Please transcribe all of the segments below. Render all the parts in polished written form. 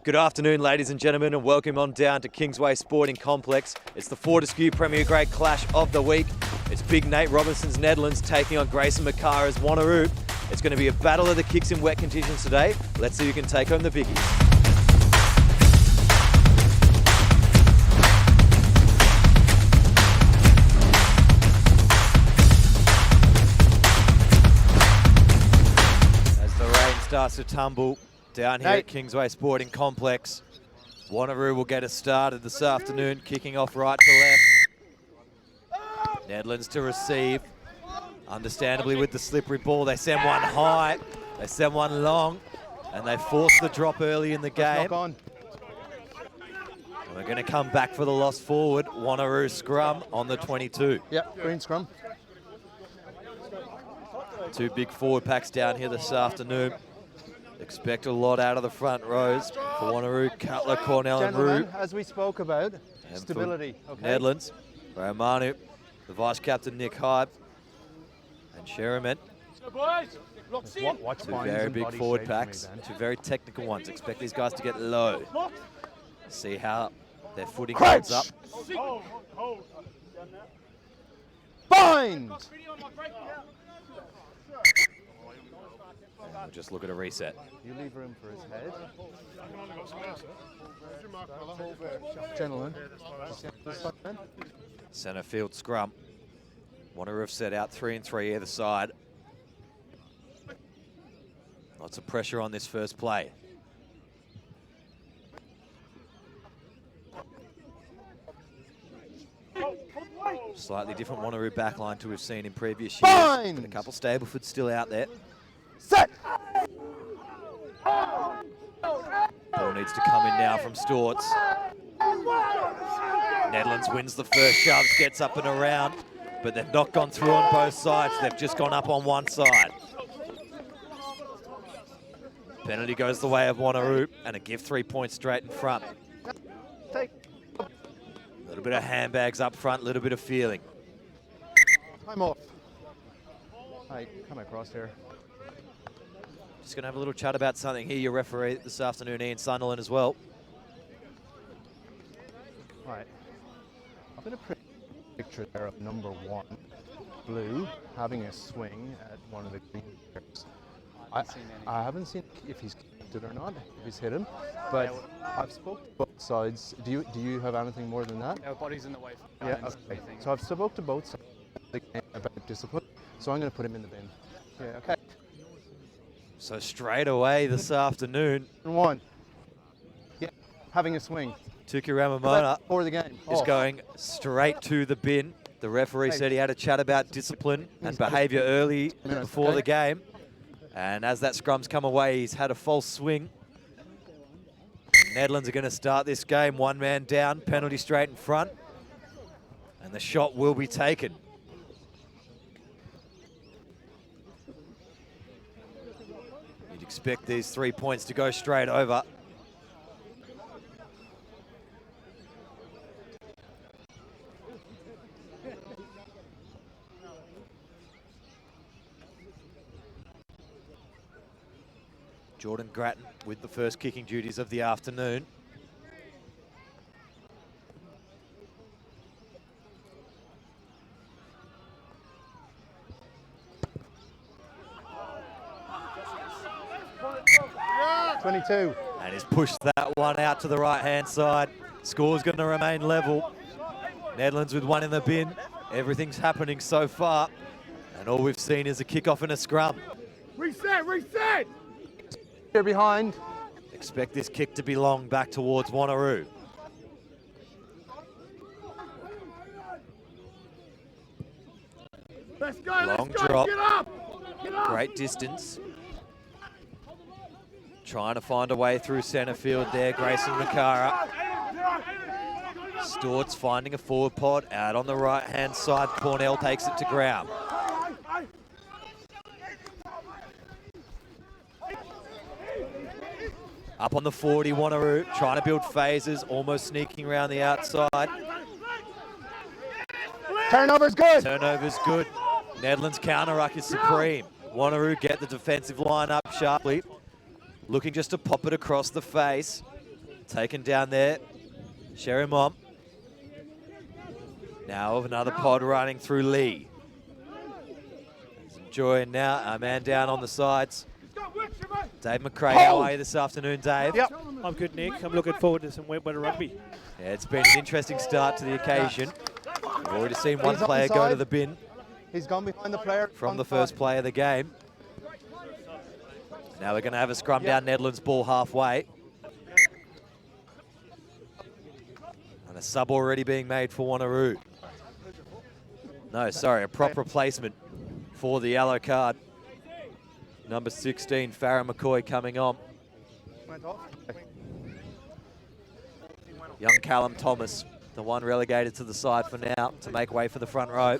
Good afternoon, ladies and gentlemen, and welcome on down to Kingsway Sporting Complex. It's the Fortescue Premier Grade Clash of the week. It's Big Nate Robinson's Netherlands taking on Grayson Makara's Wanneroo. It's going to be a battle of the kicks in wet conditions today. Let's see who can take home the biggies. As the rain starts to tumble down here at Kingsway Sporting Complex, Wanneroo will get us started this afternoon, kicking off right to left. Netherlands to receive. Understandably with the slippery ball, they send one high, they send one long, and they force the drop early in the game. And we're going to come back for the loss forward. Wanneroo scrum on the 22. Yep, green scrum. Two big forward packs down here this afternoon. Expect a lot out of the front rows for Wanneroo, Cutler, Cornell, and Roo. As we spoke about, stability. Okay. Netherlands, Romanu, the vice-captain Nick Hyde, and Sherriman. Two very big forward packs, two very technical ones. Expect these guys to get low. See how their footing holds up. Bind! We'll just look at a reset. You leave room for his head. Gentlemen. Centre field scrum. Wanneroo have set out 3 and 3 either side. Lots of pressure on this first play. Slightly different Wanneroo backline to we've seen in previous years. But a couple Stableford still out there. Set! Ball needs to come in now from Storts. Netherlands wins the first shoves, gets up and around, but they've not gone through on both sides. They've just gone up on one side. Penalty goes the way of Wanneroo, and a give 3 points straight in front. A little bit of handbags up front, a little bit of feeling. Time off. Hi, come across here. Just going to have a little chat about something here. Your referee this afternoon, Ian Sunderland, as well. Right. I'm going to put a picture there of number 1, Blue, having a swing at one of the green players. I haven't seen if he's kicked it or not, if he's hit him, but I've spoken to both sides. Do you have anything more than that? Our body's in the way. Yeah, okay. So I've spoken to both sides about discipline, so I'm going to put him in the bin. Yeah, okay. So straight away this afternoon. 1. Yeah, having a swing. Tuki Ramamona for the game is going straight to the bin. The referee said he had a chat about discipline and behaviour early before the game. And as that scrum's come away, he's had a false swing. Netherlands are going to start this game. One man down, penalty straight in front. And the shot will be taken. You'd expect these 3 points to go straight over. Jordan Grattan with the first kicking duties of the afternoon. Yeah. 22. And he's pushed that one out to the right-hand side. Score's going to remain level. Netherlands with one in the bin. Everything's happening so far. And all we've seen is a kickoff and a scrum. Reset, reset! Here behind. Expect this kick to be long back towards Wanneroo. Let's go, Long let's go, drop. Get up! Get up! Great distance. Trying to find a way through centre field there, Grayson Makara. Storts finding a forward pod out on the right-hand side. Cornell takes it to ground. Up on the 40, Wanneroo trying to build phases, almost sneaking around the outside. Turnover's good. Turnover's good. Netherlands counter ruck is supreme. Wanneroo get the defensive line up sharply. Looking just to pop it across the face. taken down there. Sherry Mom. Now of another pod running through Lee. Enjoying now, a man down on the sides. Dave McRae, how are you this afternoon, Dave? Yep, I'm good, Nick. I'm looking forward to some wet rugby. Yeah, it's been an interesting start to the occasion. We've already seen one player go to the bin. He's gone behind the player. From the first play of the game. Now we're going to have a scrum down Netherlands ball halfway. And a sub already being made for Wanneroo. No, sorry, a prop replacement for the yellow card. Number 16, Farrah McCoy coming on. Young Callum Thomas, the one relegated to the side for now to make way for the front row.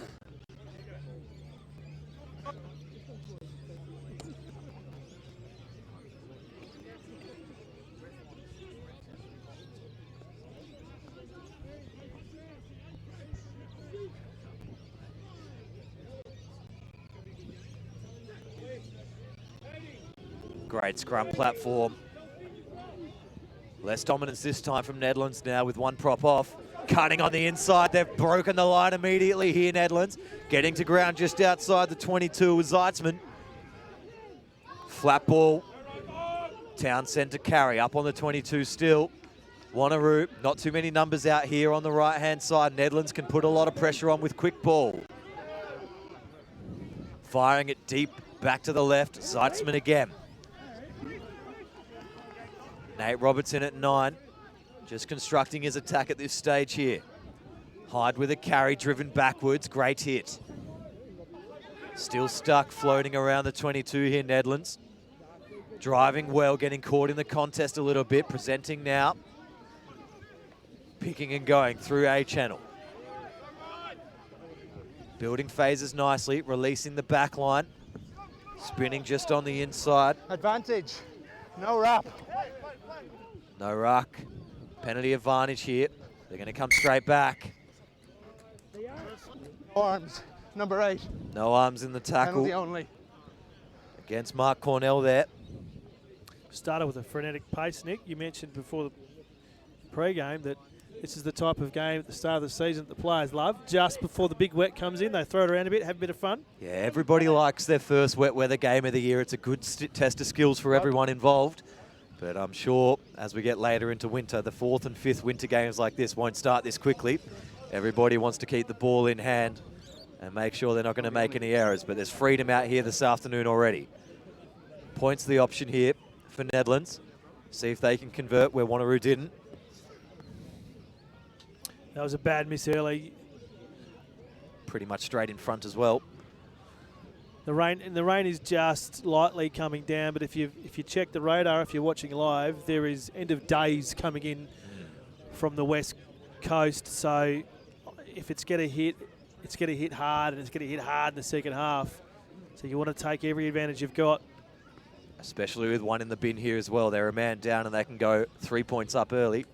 Great scrum platform. Less dominance this time from Netherlands now with one prop off. Cutting on the inside. They've broken the line immediately here, Netherlands. Getting to ground just outside the 22 with Zeitzman. Flat ball. Townsend to carry. Up on the 22 still. Wanneroo. Not too many numbers out here on the right-hand side. Netherlands can put a lot of pressure on with quick ball. Firing it deep back to the left. Zeitzman again. Nate Robertson at 9, just constructing his attack at this stage here. Hyde with a carry, driven backwards, great hit. Still stuck, floating around the 22 here, Netherlands. Driving well, getting caught in the contest a little bit, presenting now. Picking and going through A channel. Building phases nicely, releasing the back line. Spinning just on the inside. Advantage, no wrap. No ruck. Penalty advantage here. They're going to come straight back. Arms, number 8. No arms in the tackle. Penalty only. Against Mark Cornell there. Started with a frenetic pace, Nick. You mentioned before the pre-game that this is the type of game at the start of the season that the players love. Just before the big wet comes in, they throw it around a bit, have a bit of fun. Yeah, everybody likes their first wet weather game of the year. It's a good test of skills for everyone involved. But I'm sure as we get later into winter, the 4th and 5th winter games like this won't start this quickly. Everybody wants to keep the ball in hand and make sure they're not going to make any errors. But there's freedom out here this afternoon already. Points the option here for Netherlands. See if they can convert where Wanneroo didn't. That was a bad miss early. Pretty much straight in front as well. The rain is just lightly coming down, but if you check the radar, if you're watching live, there is end of days coming in from the west coast. So if it's going to hit, it's going to hit hard, and it's going to hit hard in the second half. So you want to take every advantage you've got. Especially with one in the bin here as well. They're a man down and they can go 3 points up early.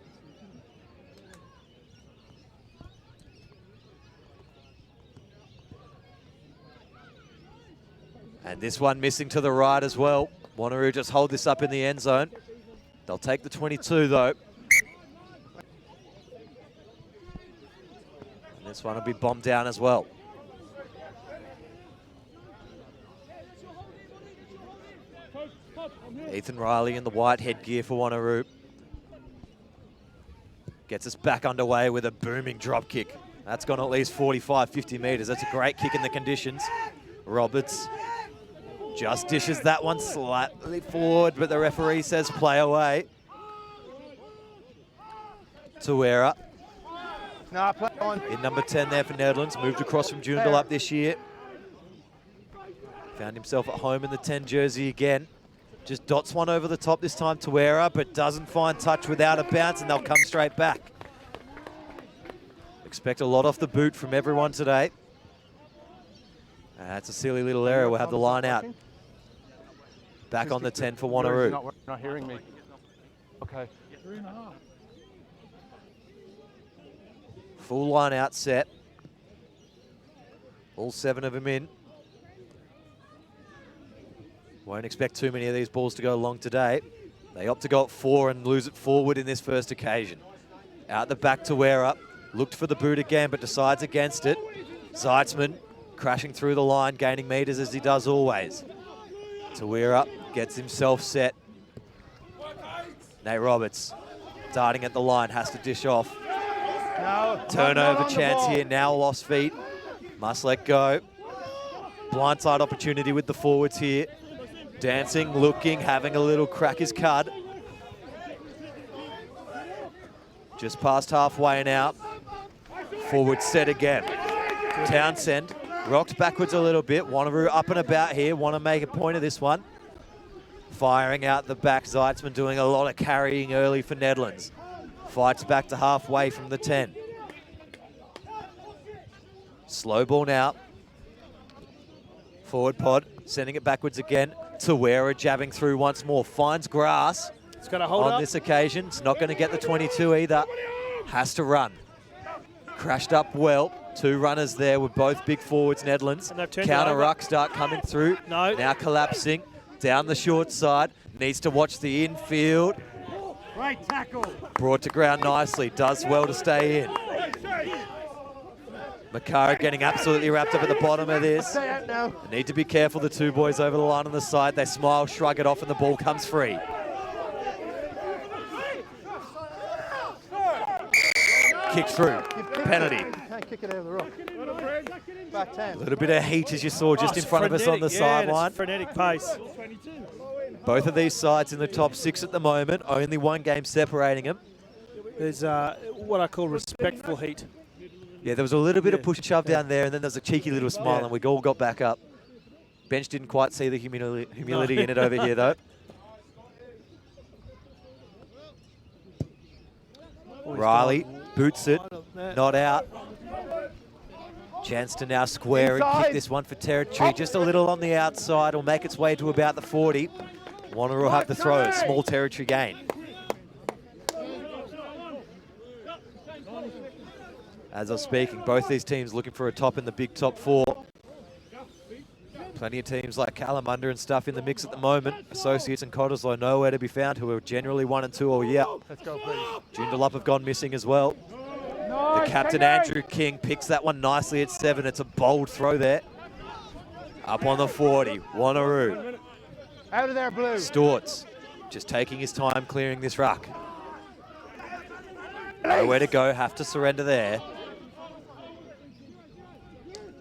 And this one missing to the right as well. Wanneroo just hold this up in the end zone. They'll take the 22 though. And this one will be bombed down as well. Ethan Riley in the white headgear for Wanneroo. Gets us back underway with a booming drop kick. That's gone at least 45, 50 metres. That's a great kick in the conditions. Roberts just dishes that one slightly forward, but the referee says play away. Tuera. Nah, play on. In number 10 there for Netherlands. Moved across from Joondalup this year. Found himself at home in the 10 jersey again. Just dots one over the top this time, Tuera, but doesn't find touch without a bounce, and they'll come straight back. Expect a lot off the boot from everyone today. That's a silly little error. We'll have the line out. Back on the 10 for Wanneroo. Not hearing me. Okay. Full line out set. All 7 of them in. Won't expect too many of these balls to go long today. They opt to go at 4 and lose it forward in this first occasion. Out the back to Wera. Looked for the boot again, but decides against it. Zeitzman crashing through the line, gaining metres as he does always. Tawera gets himself set. Nate Roberts darting at the line, has to dish off. Turnover chance here, now lost feet. Must let go. Blindside opportunity with the forwards here. Dancing, looking, having a little crack his cud. Just past halfway now. Forward set again. Townsend rocked backwards a little bit. Wanneroo up and about here. Want to make a point of this one. Firing out the back. Zeitzman doing a lot of carrying early for Nedlands. Fights back to halfway from the 10. Slow ball now. Forward pod, sending it backwards again. Tawera jabbing through once more. Finds grass. It's got to hold on this occasion. It's not going to get the 22 either. Has to run. Crashed up well. 2 runners there with both big forwards, Nedlands. Counter ruck start coming through. No. Now collapsing. Down the short side. Needs to watch the infield. Right tackle. Brought to ground nicely. Does well to stay in. Makara getting absolutely wrapped up at the bottom of this. They need to be careful, the 2 boys over the line on the side. They smile, shrug it off, and the ball comes free. Kick through. Penalty. Can't kick it out of the rock. Back 10. A little bit of heat, as you saw, just in front of us on the sideline. Frenetic pace. Both of these sides in the top 6 at the moment. Only 1 game separating them. There's what I call respectful heat. Yeah, there was a little bit of push and shove down there, and then there was a cheeky little smile, and we all got back up. Bench didn't quite see the humility in it over here, though. Riley boots it, not out. Chance to now square and kick this one for territory. Just a little on the outside. Will make its way to about the 40. Wanneroo will have the throw. Small territory gain. As I was speaking, both these teams looking for a top in the big top 4. Plenty of teams like Kalamunda and stuff in the mix at the moment. Associates and Cottesloe nowhere to be found, who are generally 1 and 2 all year. Let's go, please. Joondalup have gone missing as well. The captain, Andrew King, picks that one nicely at 7. It's a bold throw there. Up on the 40, Wanneroo. Out of there, Blue. Storts just taking his time clearing this ruck. Nowhere to go, have to surrender there.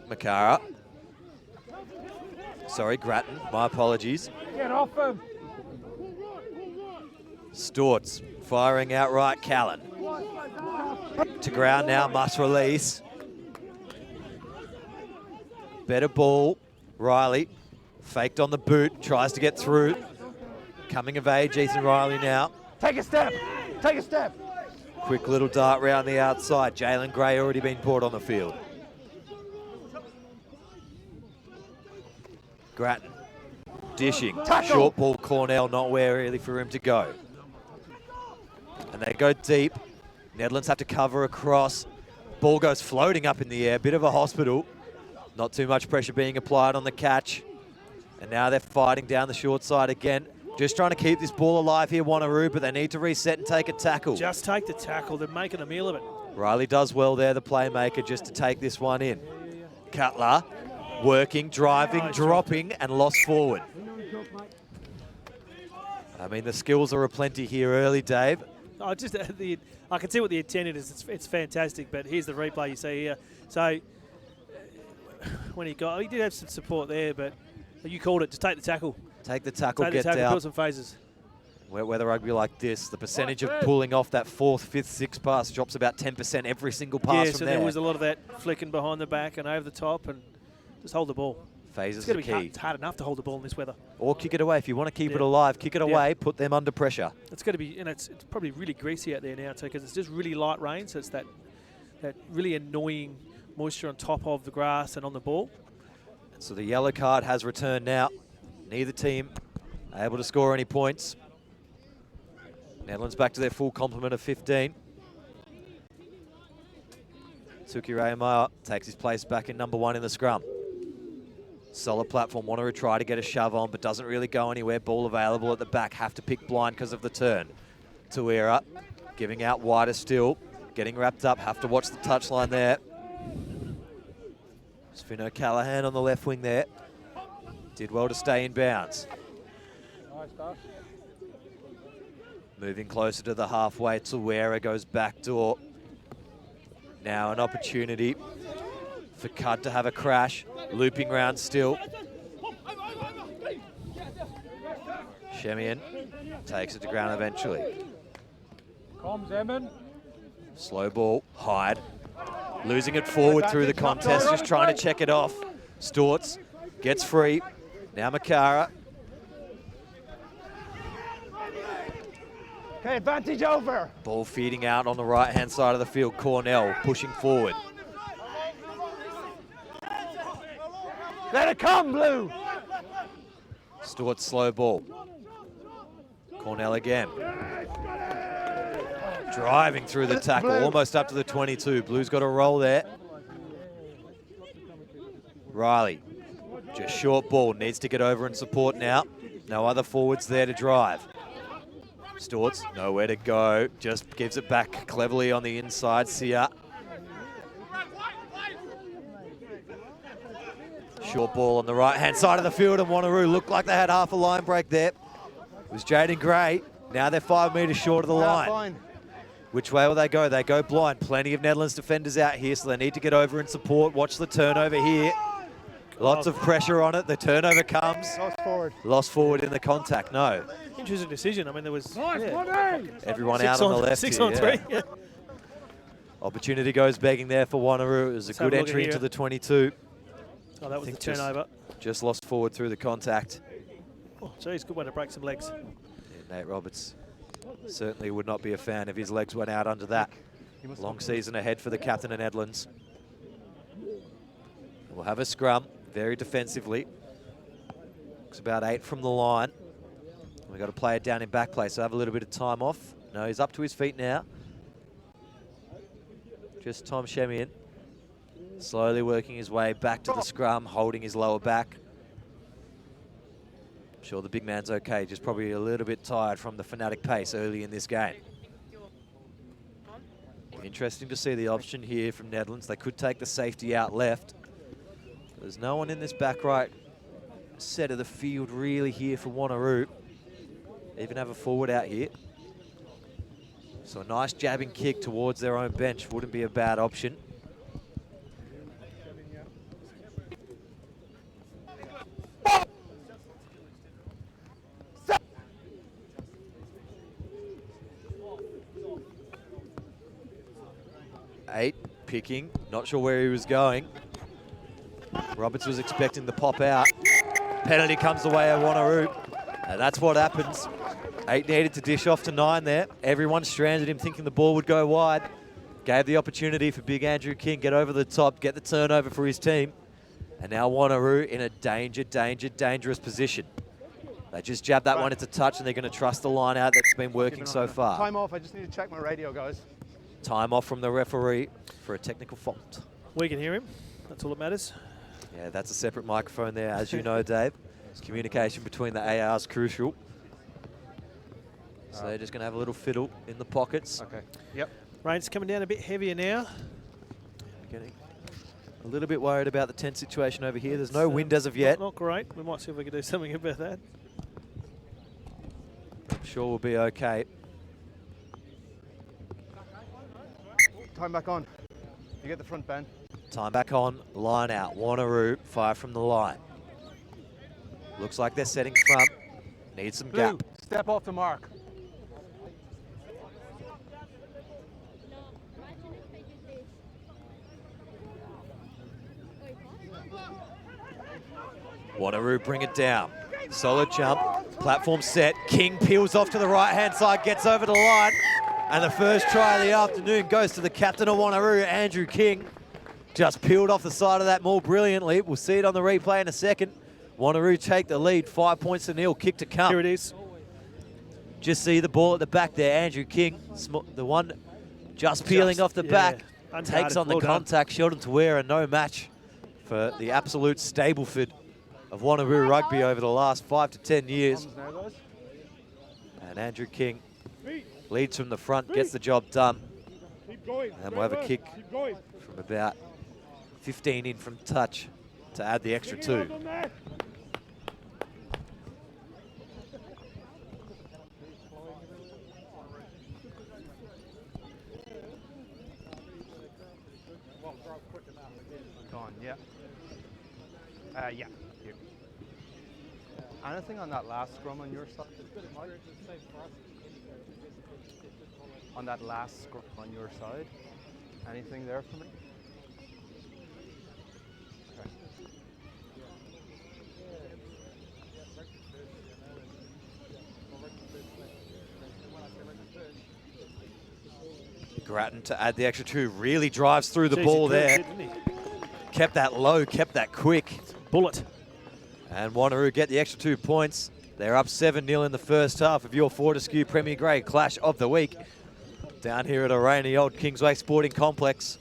Makara. Sorry, Grattan, my apologies. Get off him. Storts firing out right, Callan. To ground now, must release. Better ball, Riley. Faked on the boot, tries to get through. Coming of age, Ethan Riley now. Take a step. Take a step. Quick little dart round the outside. Jalen Gray already been brought on the field. Grattan dishing. Tackle. Short ball, Cornell, not where really for him to go. And they go deep. Nedlands have to cover across. Ball goes floating up in the air. Bit of a hospital. Not too much pressure being applied on the catch. And now they're fighting down the short side again. Just trying to keep this ball alive here, Wanneroo, but they need to reset and take a tackle. Just take the tackle. They're making a meal of it. Riley does well there, the playmaker, just to take this one in. Cutler working, driving, dropping, and lost forward. I mean, the skills are aplenty here early, Dave. I can see what the intent is. It's fantastic, but here's the replay you see here. So when he did have some support there, but you called it. Just take the tackle. Take the tackle, Take get the tackle, down. build some phases. Wet weather rugby like this, the percentage of pulling off that 4th, 5th, 6th pass drops about 10% every single pass Yeah, from so there. there was a lot of that flicking behind the back and over the top, and just hold the ball. Phases It's are going to key. be hard enough to hold the ball in this weather. Or kick it away. If you want to keep it alive, kick it away, put them under pressure. It's going to be, and it's probably really greasy out there now too, because it's just really light rain, so it's that really annoying moisture on top of the grass and on the ball. So the yellow card has returned now. Neither team able to score any points. Netherlands back to their full complement of 15. Tuki Rayamaya takes his place back in number 1 in the scrum. Solid platform. Wanneroo try to get a shove on, but doesn't really go anywhere. Ball available at the back. Have to pick blind because of the turn. Tuera giving out wider still. Getting wrapped up. Have to watch the touchline there. Finn O'Callaghan on the left wing there. Did well to stay in bounds. Moving closer to the halfway. Tuera goes back door. Now an opportunity for Cud to have a crash. Looping round still. Shemian takes it to ground eventually. Comms, Eamon. Slow ball, Hyde. Losing it forward through the contest, just trying to check it off. Storts gets free. Now Makara. Okay, advantage over. Ball feeding out on the right-hand side of the field. Cornell pushing forward. Let it come, Blue. Storts slow ball. Cornell again. Driving through the tackle, almost up to the 22. Blue's got a roll there. Riley, just short ball, needs to get over and support now. No other forwards there to drive. Storts, nowhere to go, just gives it back cleverly on the inside. Sia. Short ball on the right-hand side of the field, and Wanneroo looked like they had half a line break there. It was Jaden Gray. Now they're 5 metres short of the line. Fine. Which way will they go? They go blind. Plenty of Netherlands defenders out here, so they need to get over and support. Watch the turnover here. Lots of pressure on it. The turnover comes. Lost forward. Lost forward in the contact. No. Interesting decision. I mean, there was Everyone out on the left 6 here, on 3. Yeah. Opportunity goes begging there for Wanneroo. It was a Let's have good a look entry at into here. the 22. Oh, that was the think just- turnover. Just lost forward through the contact. Oh, geez, good way to break some legs. Yeah, Nate Roberts certainly would not be a fan if his legs went out under that. Long season ahead for the captain of Netherlands. We'll have a scrum, very defensively. Looks about 8 from the line. We've got to play it down in back play, so have a little bit of time off. No, he's up to his feet now. Just Tom Shemian. Slowly working his way back to the scrum, holding his lower back. I'm sure the big man's okay, just probably a little bit tired from the fanatic pace early in this game. Interesting to see the option here from Netherlands. They could take the safety out left. There's no one in this back right set of the field really here for Wanneroo. Even have a forward out here. So a nice jabbing kick towards their own bench wouldn't be a bad option. Eight, picking, not sure where he was going. Roberts was expecting the pop out. Penalty comes the way of Wanneroo. And that's what happens. 8 needed to dish off to 9 there. Everyone stranded him thinking the ball would go wide. Gave the opportunity for big Andrew King, get over the top, get the turnover for his team. And now Wanneroo in a dangerous position. They just jabbed that one into touch and they're going to trust the line out that's been working so far. Time off. I just need to check my radio, guys. Time off from the referee for a technical fault. We can hear him. That's all that matters. Yeah, that's a separate microphone there, as you know, Dave. Communication between the AR is crucial. So they're just going to have a little fiddle in the pockets. Okay. Yep. Rain's coming down a bit heavier now. Getting a little bit worried about the tent situation over here. There's no wind as of yet. Not great. We might see if we can do something about that. I'm sure we'll be okay. Time back on. You get the front, Ben. Time back on, line out. Wanneroo, fire from the line. Looks like they're setting front. Need some Blue, gap. step off the mark. Wanneroo bring it down. Solid jump, platform set. King peels off to the right-hand side, gets over the line. And the first try of the afternoon goes to the captain of Wanneroo, Andrew King. Just peeled off the side of that more brilliantly. We'll see it on the replay in a second. Wanneroo take the lead, 5 points to nil, kick to come. Here it is. Just see the ball at the back there, Andrew King, the one just peeling off the back. Unguarded. Takes on the Well done. contact, Sheldon Tuera, no match for the absolute Stableford of Wanneroo rugby over the last 5 to 10 years. Comes now, guys. And Andrew King leads from the front, gets the job done. Keep going. And we'll have a kick Keep going. from about 15 in from touch to add the extra 2. Gone, yeah. Yeah. Here. Anything on that last scrum on your side, Mike? On that last scrum on your side? Anything there for me? Okay. Grattan to add the extra 2, really drives through the Jeez, ball he could, there. didn't he? Kept that low, kept that quick. Bullet. And Wanneroo get the extra 2 points. They're up 7-0 in the first half of your Fortescue Premier Grade Clash of the Week. Down here at a rainy old Kingsway Sporting Complex.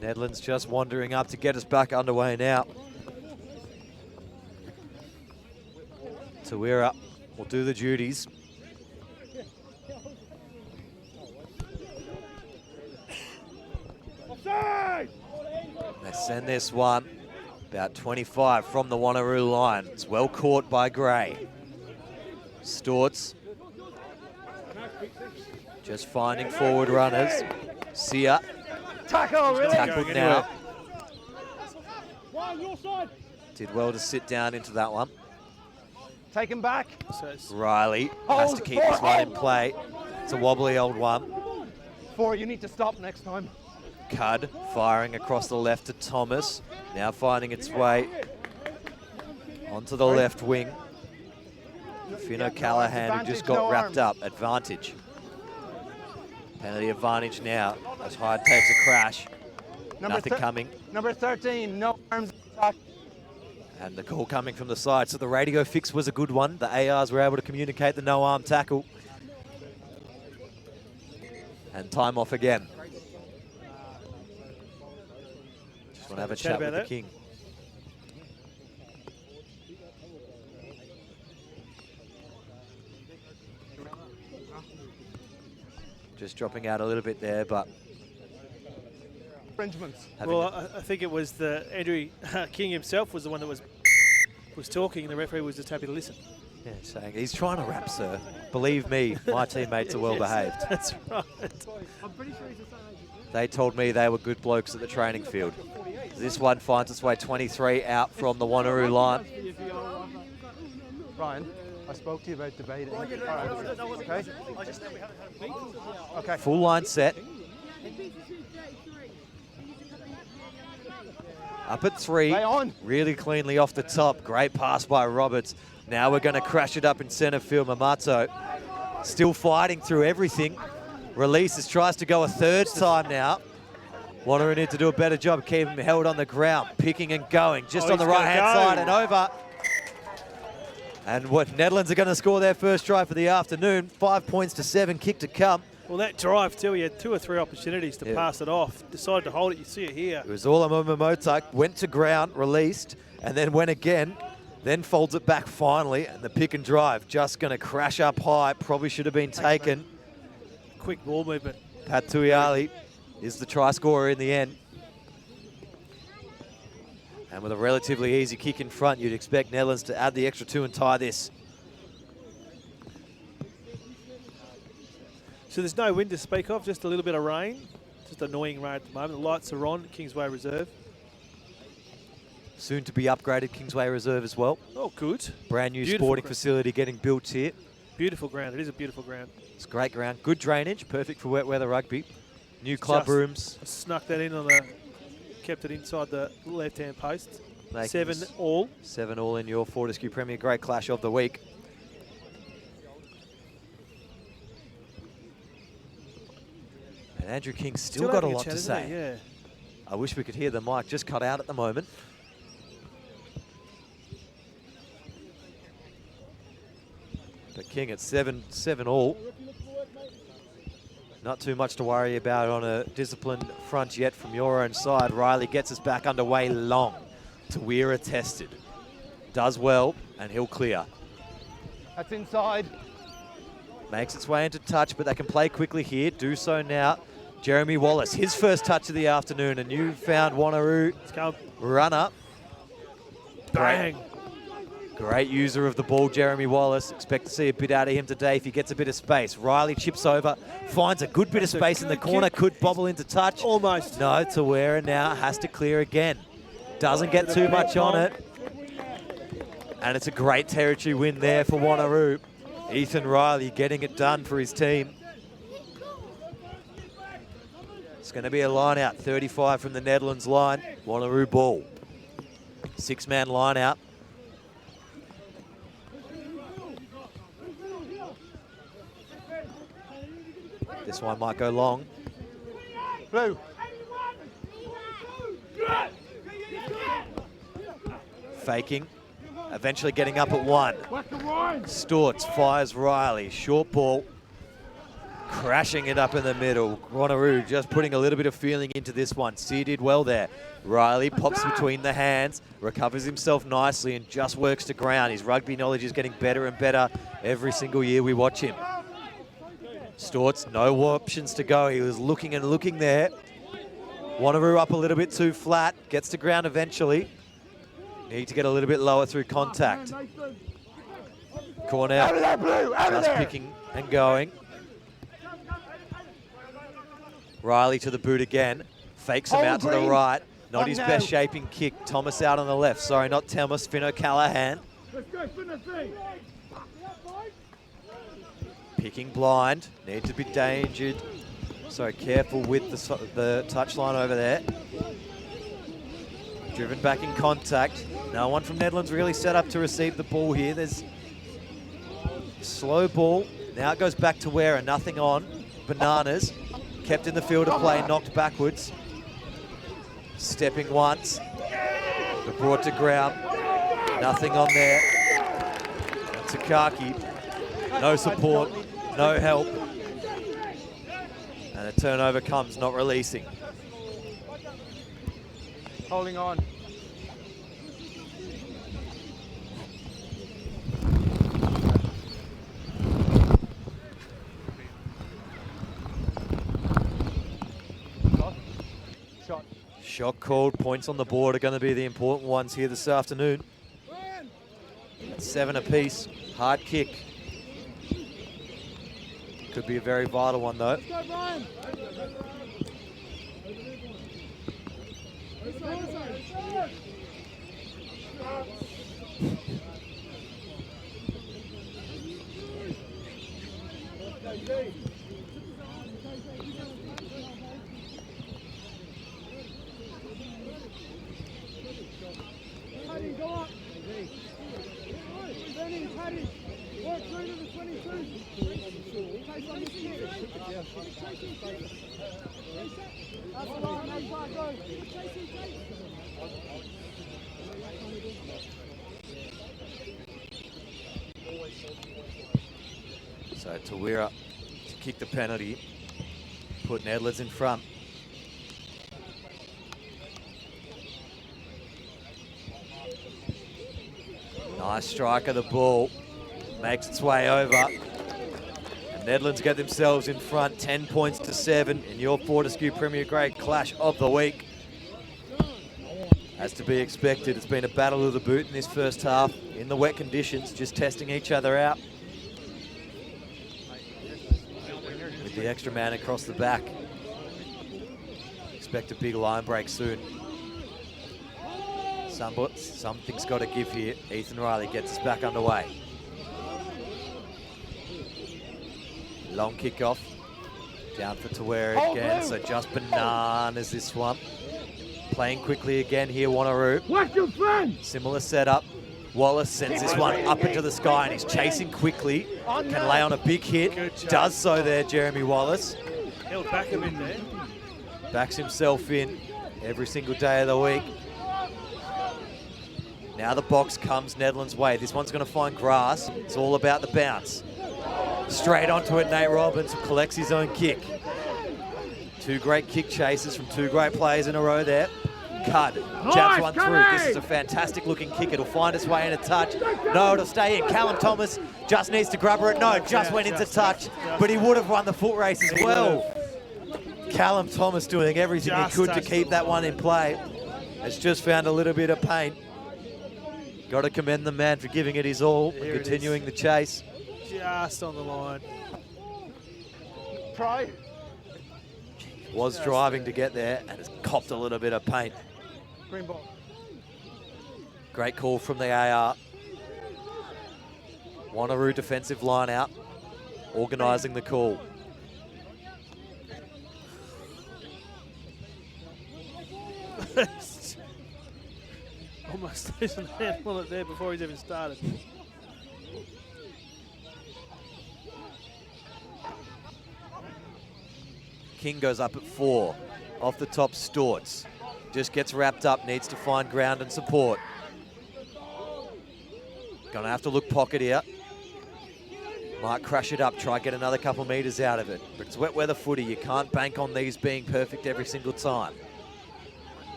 Nedlands just wandering up to get us back underway now. Tawira will do the duties. They send this one about 25 from the Wanneroo line. It's well caught by Gray. Storts just finding forward runners. Sia Tackle, really? tackled now. One, your side. Did well to sit down into that one. Take him back. So it's Riley has to keep this one in play. It's a wobbly old one. 4, you need to stop next time. Cud firing across the left to Thomas. Now finding its way onto the left wing. Finn O'Callaghan, who just got wrapped up. Advantage. Penalty advantage now as Hyde takes a crash. Nothing coming. Number 13, no arms attack. And the call coming from the side. So the radio fix was a good one. The ARs were able to communicate the no-arm tackle. And time off again. Just want to have a chat with the King. Just dropping out a little bit there, but Infringements. well, I think it was the Andrew King himself was the one that was talking, and the referee was just happy to listen. yeah, saying he's trying to rap, sir. Believe me, my teammates are well behaved. That's right. They told me they were good blokes at the training field. This one finds its way 23 out from the Wanneroo line. Ryan, I spoke to you about debating. All right. Okay. Okay. Full line set. Up at 3. Play on. Really cleanly off the top. Great pass by Roberts. Now we're going to crash it up in centre field. Mamato still fighting through everything. Releases, tries to go a third time now. Wanneroo need to do a better job keeping him held on the ground, picking and going, just on the right-hand side and over. And what Netherlands are going to score their first try for the afternoon. 5 points to 7, kick to come. Well, that drive too, he had 2 or 3 opportunities to pass it off. Decided to hold it. You see it here. It was all Mamato, went to ground, released, and then went again. Then folds it back finally, and the pick and drive just going to crash up high. Probably should have been taken. Quick ball movement. Pat Tuiali is the try scorer in the end. And with a relatively easy kick in front, you'd expect Netherlands to add the extra 2 and tie this. So there's no wind to speak of, just a little bit of rain. Just annoying rain at the moment. The lights are on, Kingsway Reserve. Soon to be upgraded Kingsway Reserve as well. Oh, good. Brand new Beautiful sporting ground. facility getting built here. Beautiful ground. It is a beautiful ground. It's great ground. Good drainage, perfect for wet weather rugby. New club Just rooms. Snuck that in on the, kept it inside the left-hand post. Making 7 this all. 7 all in your Fortescue Premier Grade Clash of the Week. And Andrew King's still got a having lot chat, to isn't say. he? Yeah. I wish we could hear the mic just cut out at the moment. But King at 7 all. Not too much to worry about on a disciplined front yet from your own side. Riley gets us back underway long. Tawira tested. Does well, and he'll clear. That's inside. Makes its way into touch, but they can play quickly here. Do so now. Jeremy Wallace, his first touch of the afternoon. A newfound Wanneroo runner. Bang. Great user of the ball, Jeremy Wallace. Expect to see a bit out of him today if he gets a bit of space. Riley chips over, finds a good bit of space in the corner, could bobble into touch. Almost. No, Tawira now has to clear again. Doesn't get too much on it. And it's a great territory win there for Wanneroo. Ethan Riley getting it done for his team. It's going to be a line out, 35 from the Netherlands line. Wanneroo ball. 6-man line out. This one might go long. Blue. Faking. Eventually getting up at 1. Storts fires Riley. Short ball. Crashing it up in the middle. Wanneroo just putting a little bit of feeling into this one. Sear did well there. Riley pops between the hands, recovers himself nicely and just works to ground. His rugby knowledge is getting better and better every single year we watch him. Storts, no options to go. He was looking and looking there. Wanneroo up a little bit too flat. Gets to ground eventually. Need to get a little bit lower through contact. Cornell just picking and going. Riley to the boot again. Fakes him out to the right. Not his best shaping kick. Thomas out on the left. Sorry, not Thomas. Finn O'Callaghan. Picking blind. Need to be dangered. So careful with the touchline over there. Driven back in contact. No one from Netherlands really set up to receive the ball here. There's slow ball. Now it goes back to Wera. Nothing on. Bananas. Kept in the field of play. Knocked backwards. Stepping once. But brought to ground. Nothing on there. Takaki. No support. No help. And a turnover comes, not releasing. Holding on. Shot. Shot called. Points on the board are going to be the important ones here this afternoon. 7 apiece. Hard kick. Could be a very vital one though. So Tawira to kick the penalty, put Netherlands in front. Nice strike of the ball, makes its way over. And Netherlands get themselves in front, 10 points to 7 in your Fortescue Premier Grade Clash of the Week. As to be expected, it's been a battle of the boot in this first half, in the wet conditions, just testing each other out. With the extra man across the back. Expect a big line break soon. Something's got to give here. Ethan Riley gets us back underway. Long kickoff. Down for Tawira again, so just bananas this one. Playing quickly again here, Wanneroo. Similar setup. Wallace sends this one up into the sky and he's chasing quickly. Can lay on a big hit. Does so there, Jeremy Wallace. He'll back him in there. Backs himself in every single day of the week. Now the box comes Netherlands' way. This one's going to find grass. It's all about the bounce. Straight onto it, Nate Robbins, who collects his own kick. Two great kick chases from two great players in a row there. Cud jabs one through. This is a fantastic looking kick. It'll find its way in a touch. No, it'll stay in. Callum Thomas just needs to grab it. No, just went into touch, but he would have won the foot race as well. Callum Thomas doing everything he could to keep that one in play. Has just found a little bit of pain. Got to commend the man for giving it his all and continuing the chase. Just on the line. Try. Was driving to get there and has copped a little bit of pain. Green ball. Great call from the AR. Wanneroo defensive line out, organising the call. Almost losing the handle on it there before he's even started. King goes up at 4. Off the top, Storts. Just gets wrapped up, needs to find ground and support. Gonna have to look pocket here. Might crash it up, try get another couple metres out of it. But it's wet weather footy, you can't bank on these being perfect every single time.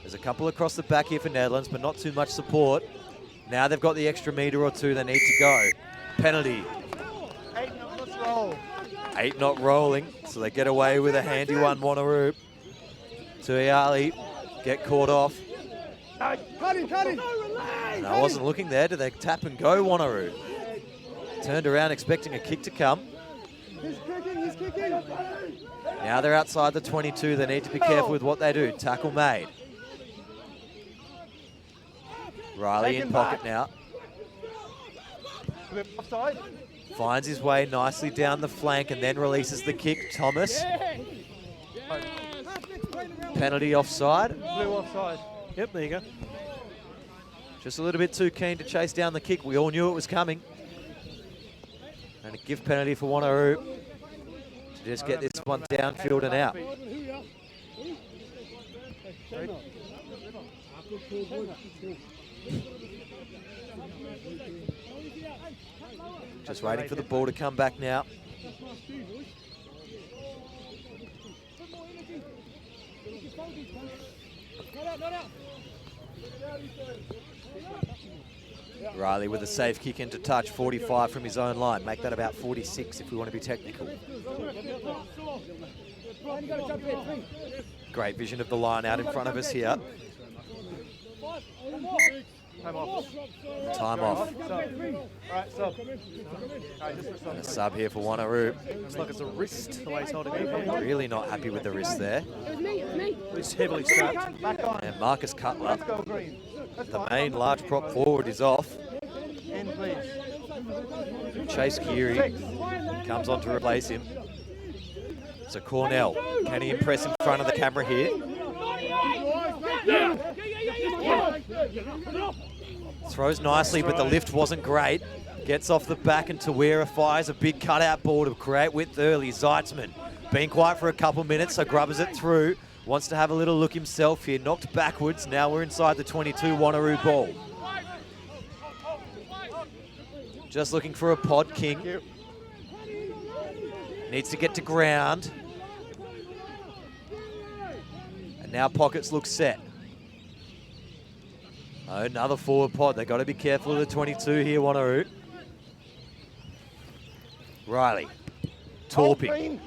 There's a couple across the back here for Netherlands, but not too much support. Now they've got the extra metre or two they need to go. Penalty. 8 not roll. 8 not rolling, so they get away with a handy one, Wanneroo. Tuiali get caught off. Cut him. And I wasn't looking there. Did they tap and go, Wanneroo? Turned around expecting a kick to come. He's kicking. Now they're outside the 22. They need to be careful with what they do. Tackle made. Riley in pocket now. A bit offside. Finds his way nicely down the flank and then releases the kick. Thomas. Penalty offside. Blue offside. Yep, there you go. Just a little bit too keen to chase down the kick. We all knew it was coming. And a gift penalty for Wanneroo to just get this one downfield and out. Just waiting for the ball to come back now. Riley with a safe kick into touch, 45 from his own line. Make that about 46 if we want to be technical. Great vision of the line out in front of us here. Time off. Time off. Alright, sub. And a sub here for Wanneroo. Looks like it's a wrist, the way he's holding it. Really not happy with the wrist there. He's heavily strapped. Back on. And Marcus Cutler, Let's go green. the main large prop forward, is off. In, please. Chase Geary comes on to replace him. So Cornell, can he impress in front of the camera here? Throws nicely, but the lift wasn't great. Gets off the back and Tawira fires a big cutout ball to create width early. Zeitzman been quiet for a couple minutes, so grubbers it through. Wants to have a little look himself here. Knocked backwards. Now we're inside the 22 Wanneroo ball. Just looking for a pod, King. Needs to get to ground. And now pockets look set. Oh, another forward pod. They've got to be careful of the 22 here, Wanneroo. Riley. Torping.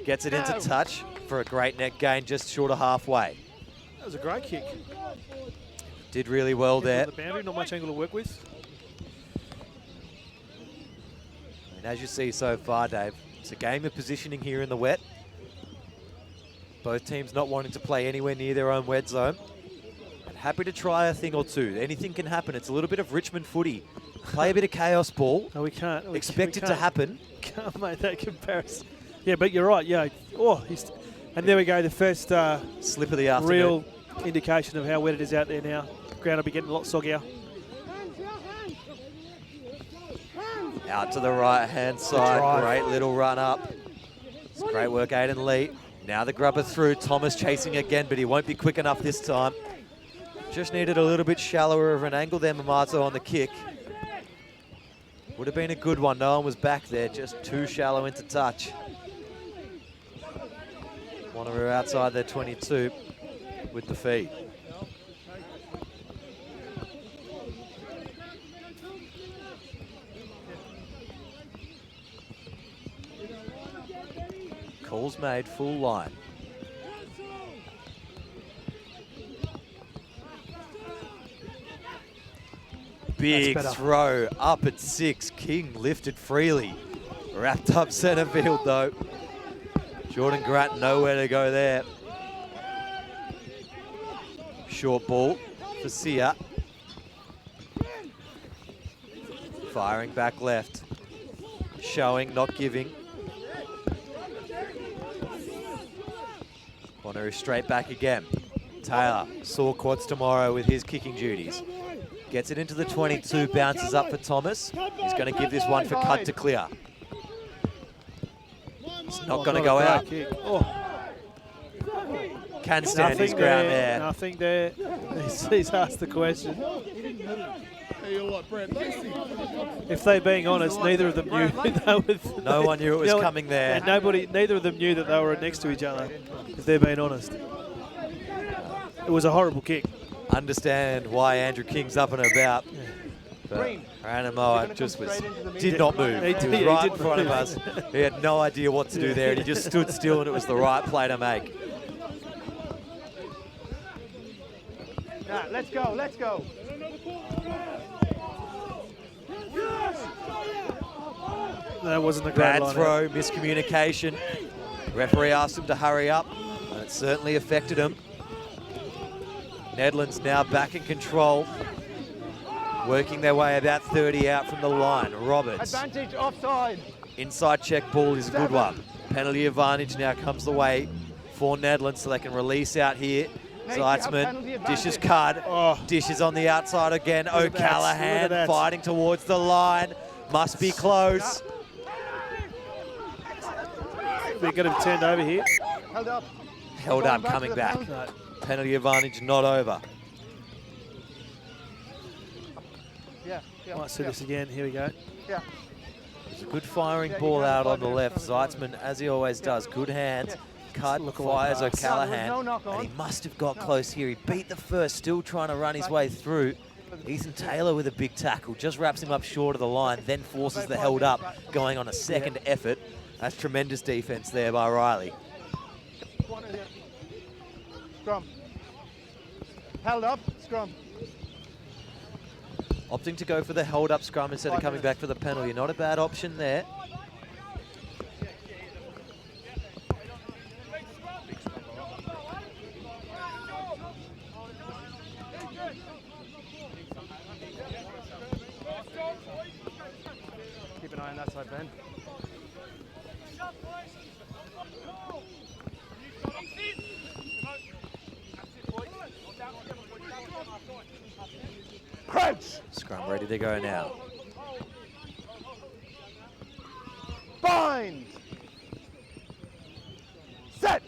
Gets it into touch for a great net gain just short of halfway. That was a great kick. Did really well there. The boundary, not much angle to work with. And as you see so far, Dave, it's a game of positioning here in the wet. Both teams not wanting to play anywhere near their own wet zone. And happy to try a thing or two. Anything can happen. It's a little bit of Richmond footy. Play a bit of chaos ball. No, we can't. Expect it to happen. Can't make that comparison. Yeah, but you're right. Yeah. Oh, and there we go. The first slip of the afternoon. Real indication of how wet it is out there now. Ground will be getting a lot soggier. Out to the right-hand side. Great little run up. It's great work, Aiden Lee. Now the grubber through. Thomas chasing again, but he won't be quick enough this time. Just needed a little bit shallower of an angle there, Mamato, on the kick. Would have been a good one. No one was back there. Just too shallow into touch. Wanneroo outside their 22 with the feed. Calls made, full line. Big throw up at 6. King lifted freely. Wrapped up centre field though. Jordan Grant nowhere to go there. Short ball for Sia. Firing back left. Showing, not giving. Wanneroo straight back again. Taylor, sore quads tomorrow with his kicking duties. Gets it into the 22, bounces up for Thomas. He's going to give this one for Cudd to clear. It's not going to go out. Can stand his ground there. Nothing there. He's asked the question. If they're being honest, neither of them knew. No one knew it was coming there. And neither of them knew that they were next to each other, if they're being honest. It was a horrible kick. Understand why Andrew King's up and about. But Ranamoa just did not move. He was right in front of us. He had no idea what to do there, and he just stood still, and it was the right play to make. Yeah, let's go, let's go. That wasn't a great Bad line throw, out. miscommunication. Referee asked him to hurry up, and it certainly affected him. Nedlands now back in control, working their way about 30 out from the line. Roberts. Advantage offside. Inside check ball is a good one. Penalty advantage now comes the way for Nedlands, so they can release out here. Zeitzman dishes Cudd, dishes on the outside again. O'Callaghan fighting towards the line. Must be close. They're going to be turned over here. Held up. Held up, coming back. Penalty advantage not over. Might see this again. Here we go. Yeah. There's a good firing ball out on the left. Zeitzman, as he always does, good hands. Cudd fires O'Callaghan, and he must have got close here. He beat the first, still trying to run his way through. Ethan Taylor with a big tackle, just wraps him up short of the line, then forces the held up, going on a second effort. That's tremendous defense there by Riley. Scrum. Held up, scrum. Opting to go for the held up scrum instead of coming back for the penalty. Not a bad option there. Keep an eye on that side, Ben. Crouch! Scrum ready to go now. Bind! Set!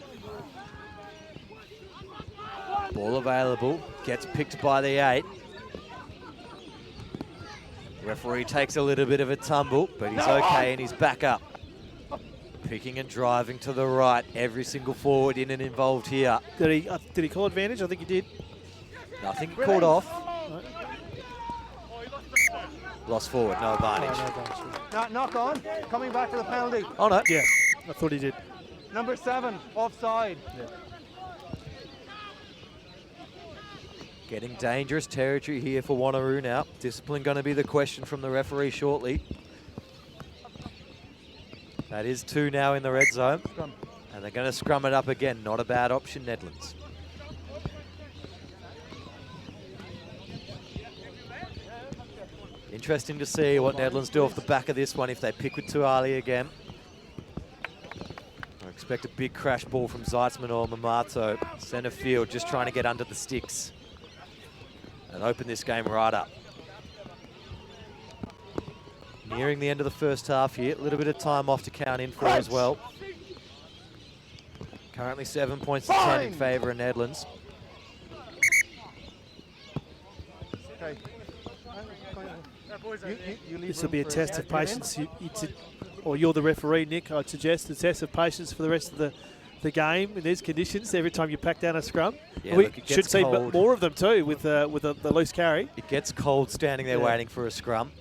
Ball available, gets picked by the 8. Referee takes a little bit of a tumble, but he's okay and he's back up. Picking and driving to the right, every single forward in and involved here. Did he call advantage? I think he did. No, I think he called off. Lost forward, no advantage. Knock on, coming back to the penalty. Oh no. Yeah, I thought he did. Number 7, offside. Yeah. Getting dangerous territory here for Wanneroo now. Discipline going to be the question from the referee shortly. That is 2 now in the red zone. Scrum. And they're going to scrum it up again. Not a bad option, Nedlands. Interesting to see what Nedlands do off the back of this one if they pick with Tuali again. I expect a big crash ball from Zeitzman or Mamato. Centre field just trying to get under the sticks and open this game right up. Nearing the end of the first half here. A little bit of time off to count in for as well. Currently 7 points to 10 in favour of Nedlands. Okay. This will be a test of patience. Or you're the referee, Nick. I'd suggest a test of patience for the rest of the the game in these conditions every time you pack down a scrum. Yeah, We look, it should gets see cold. more of them too with the loose carry. It gets cold standing there Yeah. waiting for a scrum.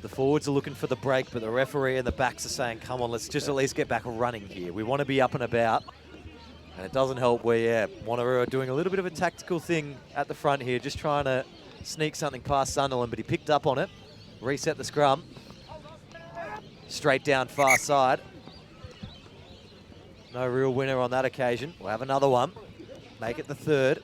The forwards are looking for the break, but the referee and the backs are saying, come on, let's just at least get back running here. We want to be up and about. And it doesn't help where, yeah, Wanneroo are doing a little bit of a tactical thing at the front here, just trying to sneak something past Sunderland, but he picked up on it, reset the scrum. Straight down far side. No real winner on that occasion. We'll have another one. Make it the third.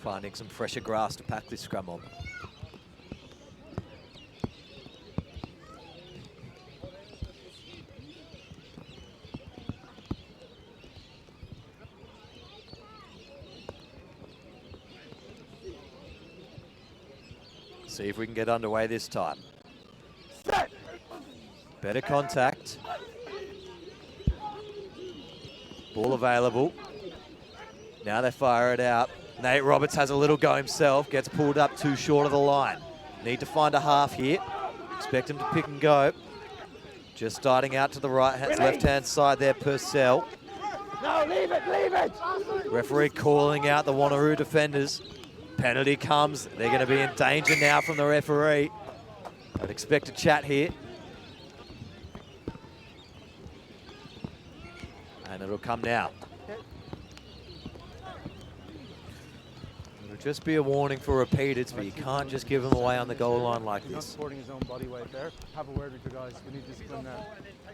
Finding some fresher grass to pack this scrum on. See if we can get underway this time. Better contact. Ball available. Now they fire it out. Nate Roberts has a little go himself, gets pulled up too short of the line. Need to find a half here. Expect him to pick and go. Just starting out to the left-hand side there, Purcell. No, leave it, leave it. Referee calling out the Wanneroo defenders. Penalty comes. They're going to be in danger now from the referee. I'd expect a chat here. And it'll come now. It'll just be a warning for repeaters, but you can't just give them away on the goal line like He's not this. supporting his own body weight there. Have a word with your guys. We need discipline there.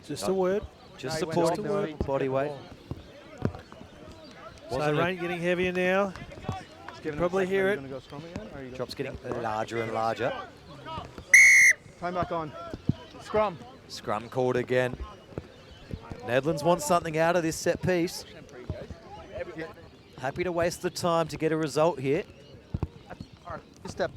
Just a word. Just No, he went supporting off the now. body weight. So Wasn't it- rain getting heavier now. Giving him Probably a second, hear are it. you gonna go scrum again, or are you gonna- Drop's getting Yeah, all right. larger and larger. Time back on. Scrum. Scrum called again. Nedlands wants something out of this set piece. Happy to waste the time to get a result here. Step.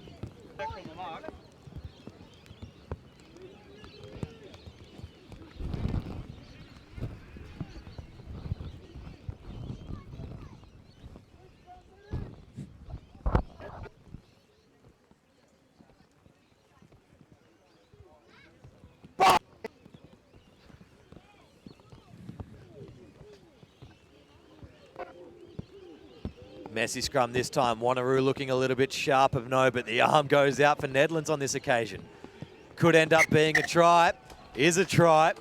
Messy scrum this time. Wanneroo looking a little bit sharp of no, but the arm goes out for Nedlands on this occasion. Could end up being a try. Is a try.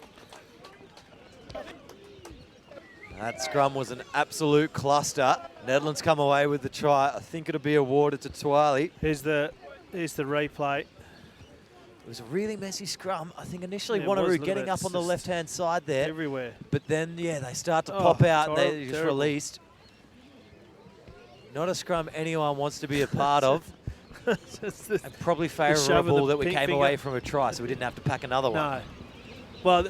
That scrum was an absolute cluster. Nedlands come away with the try. I think it'll be awarded to Twali. Here's the replay. It was a really messy scrum. I think initially Yeah, it was a Wanneroo little getting bit. up on the It's just left-hand side there. Everywhere. But then, yeah, they start to Oh, pop out and they're terrible, just terrible. released. Not a scrum anyone wants to be a part of. Just the- And probably shoving favourable the that we pink came finger. away from a try, so we didn't have to pack another one. No. Well,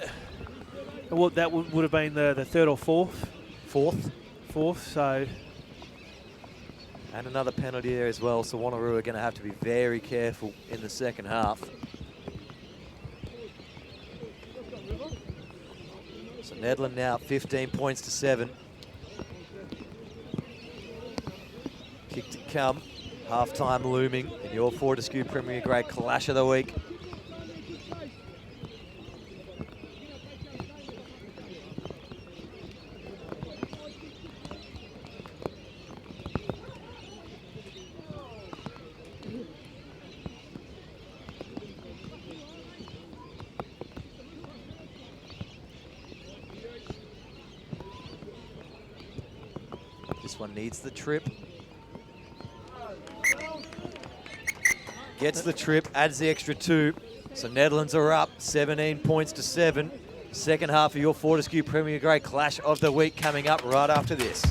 that would have been the third or fourth. Fourth, so And another penalty there as well, so Wanneroo are going to have to be very careful in the second half. So Nedland now 15 points to 7. Kick to come. Half-time looming in your Fortescue Premier Grade Clash of the Week. This one needs the trip. Gets the trip, adds the extra 2. So Netherlands are up 17 points to 7. Second half of your Fortescue Premier Grade Clash of the Week coming up right after this.